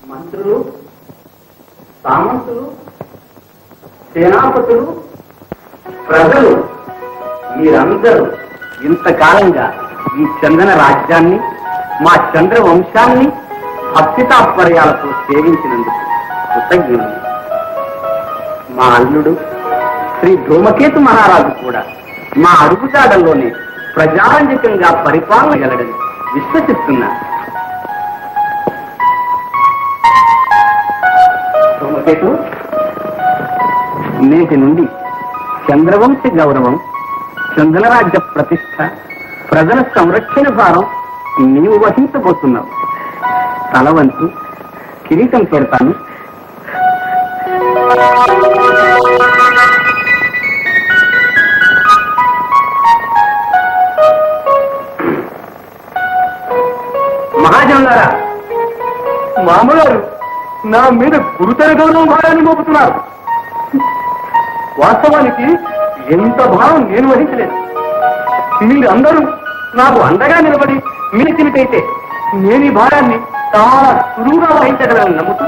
మంత్రులు, సామంతులు, సేనాపతులు, ప్రజలు మీరందరూ ఇంతకాలంగా ఈ చందన రాజ్యాన్ని, మా చంద్ర వంశాన్ని భక్తి తాత్పర్యాలతో సేవించినందుకు కృతజ్ఞులు. మా అల్లుడు శ్రీ ధూమకేతు మహారాజు కూడా మా అడుగుజాడల్లోనే ప్రజారంజకంగా పరిపాలన గలడని విశ్వసిస్తున్నా. ధూమకేతు, నేటి నుండి చంద్రవంశ గౌరవం, చందనరాజ్య ప్రతిష్ట, ప్రజల సంరక్షణ భారం నీవు వహించబోతున్నావు. తలవంతు కిరీటం పెడతాను. మహాజనులారా, మామగారు నా మీద గురుతర గౌరవం భారాన్ని మోపుతున్నారు. వాస్తవానికి ఎంత భారం నేను వహించలేదు. మీరందరూ నాకు అండగా నిలబడి మిలిచినట్టయితే నేను ఈ భారాన్ని చాలా సులువుగా వహించగలని నమ్ముతూ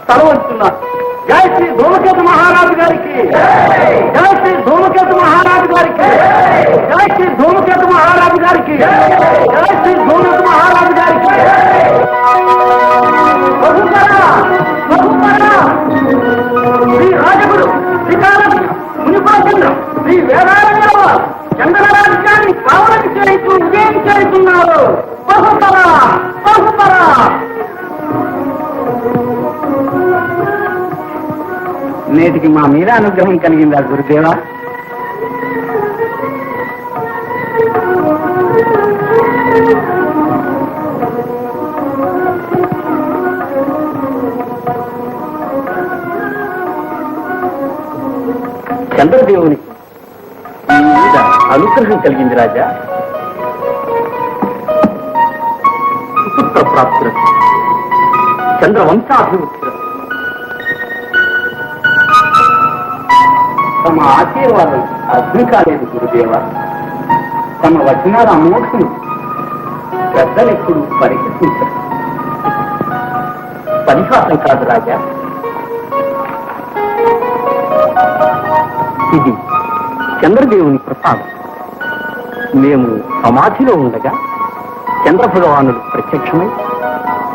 తల వంచుతున్నాను. జై శ్రీ ధూమకేతు మహారాజు గారికి, జై శ్రీ ధూమకేతు మహారాజు గారికి, జై శ్రీ ధూమకేతు మహారాజు గారికి, జై శ్రీ ధూమకేతు మహారాజు గారికి. శ్రీ రాజగురు శ్రీకాళహస్తి మునిపాచంద్ర శ్రీ వేదాల చంద్ర రాజ్యాన్ని పావనం చేస్తూ విజయం చేస్తున్నారు. బహుతర బహుతర. నేటికి మా మీద అనుగ్రహం కలిగిందా గురుదేవా? చంద్రదేవునికి మీద అనుగ్రహం కలిగింది రాజా. సుపుత్ర ప్రాప్తులు, చంద్రవంశాభివృద్ధులు తమ ఆశీర్వాదం అర్థం కాలేదు గురుదేవ. తమ వచనాల అమోఘం పెద్దలెప్పుడు పరిహసించరు. పరిహాసం కాదు రాజా, ఇది చంద్రదేవుని ప్రసాదం. మేము సమాధిలో ఉండగా చంద్ర భగవానుడు ప్రత్యక్షమై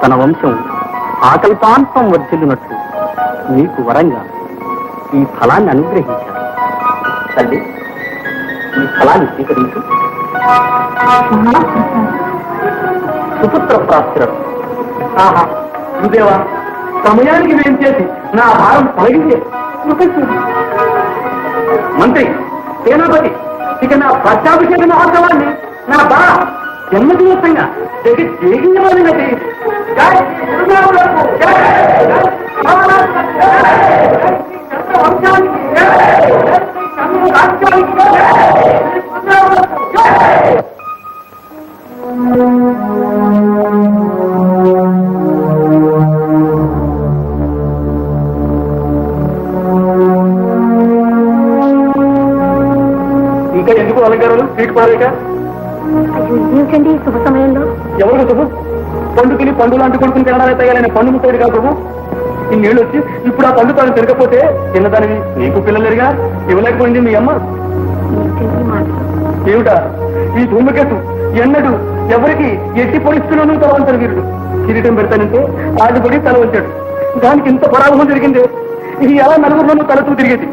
తన వంశం ఆకల్పాంతం వర్ధిల్లునట్లు మీకు వరంగా ఈ ఫలాన్ని అనుగ్రహించారు. తల్లి, ఈ ఫలాన్ని స్వీకరించు. సుపుత్ర ప్రాప్తులు. ఆహా గురుదేవా, సమయానికి వేం చేసి నా భారం తొలగించే. మంత్రి, సేనాపతి, ఇక నా పట్టాభిషేక మహోత్సవాన్ని నా బా జన్మదివసంగా జగజ్జేగీయమానంగా చేయండి. ఇంకా ఎందుకు అలంకారాలు సీటు పారేక? ఏమిటండి శుభ సమయంలో? ఎవరు శుభం? పండు తిని పండు లాంటి కొడుకుని తినడానికి తయారైన పండు ముట్టేది కాదు ప్రభు. ఇన్నేళ్ళు వచ్చి ఇప్పుడు ఆ పండు తాను తిరగకపోతే తిన్నదానివి నీకు పిల్లలేరుగా, ఇవ్వలేకపోయింది మీ అమ్మ. ఏమిటా ఈ ధూమకేతు ఎన్నడు ఎవరికి ఎట్టి పరిస్థితుల్లోనూ తల వంచడు వీరుడు. కిరీటం పెడతానంటే ఆదిపడి తల వంచాడు. దానికి ఇంత పరాభవం జరిగింది. ఇది ఎలా నలుగురిలోనూ తలతూ తిరిగేది.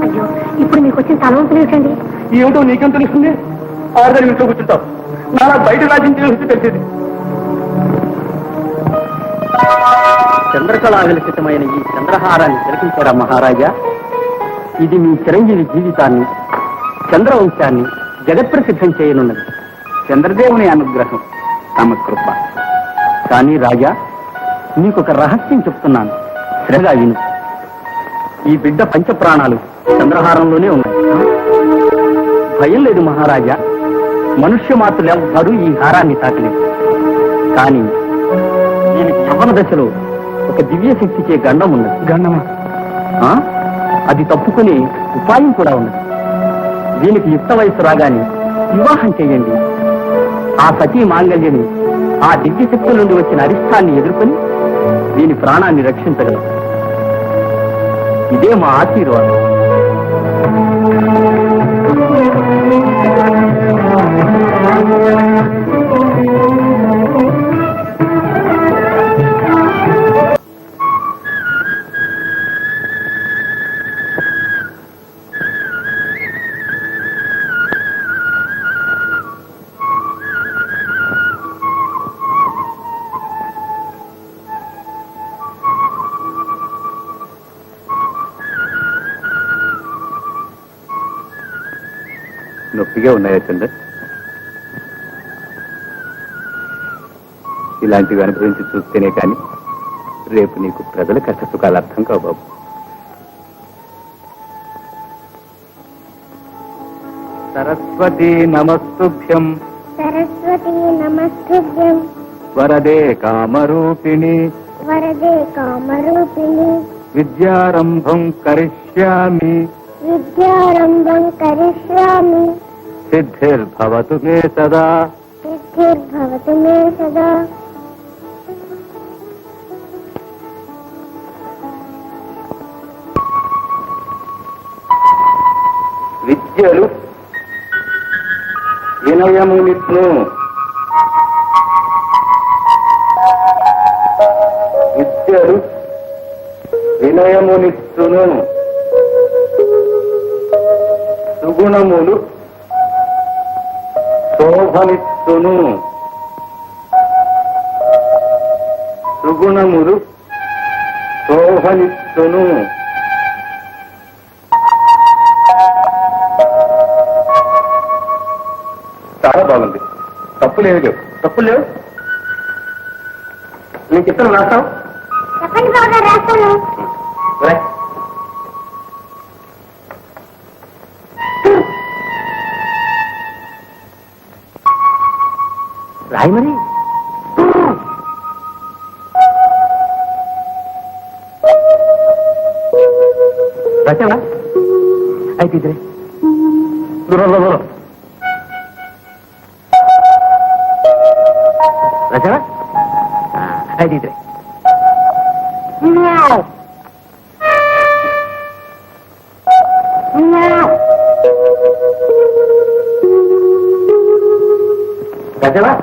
అయ్యో, ఇప్పుడు మీకు వచ్చిన తలవంతులు ఏమిటండి? ఏమిటో నీకేం తెలుస్తుంది? ఆరుదరి ఇంట్లో కూర్చుంటావు. నాలా బయట రాజ్యం తెలిసేది. చంద్రకళా విలసితమైన ఈ చంద్రహారాన్ని తిలకించారా మహారాజా? ఇది మీ చిరంజీవి జీవితాన్ని, చంద్రవంశాన్ని జగత్ప్రసిద్ధం చేయనున్నది. చంద్రదేవుని అనుగ్రహం, తమ కృప. కానీ రాజా, నీకొక రహస్యం చెప్తున్నాను, శ్రద్ధగా విను. ఈ బిడ్డ పంచప్రాణాలు చంద్రహారంలోనే ఉన్నాయి. భయం లేదు మహారాజా, మనుష్య మాత్రులు ఎవ్వరూ ఈ హారాన్ని తాకలేదు. కానీ దీనికి యవ్వన దశలో ఒక దివ్య శక్తిచే గండం ఉన్నది. గండమా? అది తప్పుకునే ఉపాయం కూడా ఉన్నది. దీనికి యుక్త వయసు రాగానే వివాహం చేయండి. ఆ సతీ మాంగళ్యని, ఆ దివ్య శక్తుల నుండి వచ్చిన అరిష్టాన్ని ఎదుర్కొని దీని ప్రాణాన్ని రక్షించగలవు. ఇదే మా ఆశీర్వాదం. నొప్పిగా ఉన్నాయా చంద్ర? ఇలాంటివి అనుభవించి చూస్తేనే కానీ రేపు నీకు ప్రజల కష్ట సుఖాలు అర్థం కావు బాబు. సరస్వతి నమస్తుభ్యం. సరస్వతి నమస్తుభ్యం. వరదే కామరూపిణి. వరదే కామరూపిణి. విద్యారంభం కరిష్యామి. విద్యారంభం కరిష్యామి. సిద్ధిర్భవతు మే సదా. సిద్ధిర్భవతు మే సదా. విద్యలు వినయమునిత్ను. విద్యలు వినయమునిత్తును. సుగుణములు శోభనిత్తును. సుగుణములు శోభనిత్తును. చాలా బాగుంది. తప్పులేవి లేవు. తప్పులు లేవు. నేను చెప్తాను, రాస్తావు? చెప్పండి బాగా రాస్తాను. రాయి మరి. రాసావా? అయితే ఇద్దరే దూరం దూరం రాసావా? అయితే ఇద్దరే రాసావా?